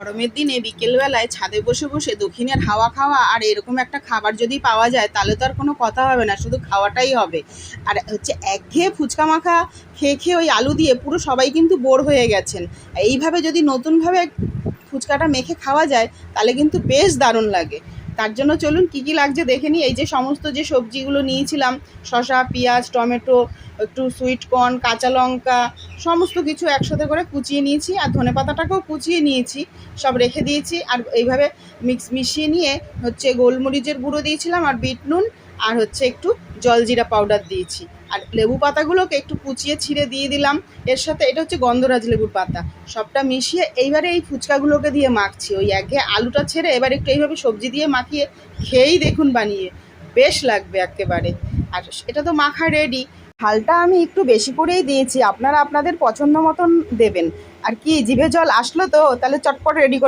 গরমের দিনে বিকেলবেলায় ছাদে বসে বসে দক্ষিণের হাওয়া খাওয়া আর এরকম একটা খাবার যদি পাওয়া যায় তাহলে তো আর কোনো কথা হবে না, শুধু খাওয়াটাই হবে। আর হচ্ছে একঘেয়ে ফুচকা মাখা খেয়ে খেয়ে ওই আলু দিয়ে পুরো সবাই কিন্তু বোর হয়ে গেছেন। এইভাবে যদি নতুনভাবে ফুচকাটা মেখে খাওয়া যায় তাহলে কিন্তু বেশ দারুণ লাগে। তার জন্য চলুন কী কী লাগছে দেখে নিই। এই যে সমস্ত যে সবজিগুলো নিয়েছিলাম, শসা, পেঁয়াজ, টমেটো, একটু সুইট কর্ন, কাঁচা লঙ্কা, সমস্ত কিছু একসাথে করে কুচিয়ে নিয়েছি, আর ধনেপাতাটাকেও কুচিয়ে নিয়েছি, সব রেখে দিয়েছি। আর এইভাবে মিশিয়ে নিয়ে হচ্ছে গোলমরিচের গুঁড়ো দিয়েছিলাম, আর বিট নুন, আর হচ্ছে একটু জলজিরা পাউডার দিয়েছি। আর লেবু পাতাগুলোকে একটু কুচিয়ে ছিঁড়ে দিয়ে দিলাম এর সাথে। এটা হচ্ছে গন্ধরাজ লেবুর পাতা। সবটা মিশিয়ে এইবারে এই ফুচকাগুলোকে দিয়ে মাখছি। ওই একঘেয়ে আলুটা ছেড়ে এবার একটু এইভাবে সবজি দিয়ে মাখিয়ে খেয়েই দেখুন, বানিয়ে বেশ লাগবে একেবারে। আর এটা তো মাখা রেডি। ঝালটা আমি একটু বেশি করেই দিয়েছি, আপনারা আপনাদের পছন্দ মতন দেবেন। আর কি জিভে জল আসলো তো, তাহলে চটপট রেডি করে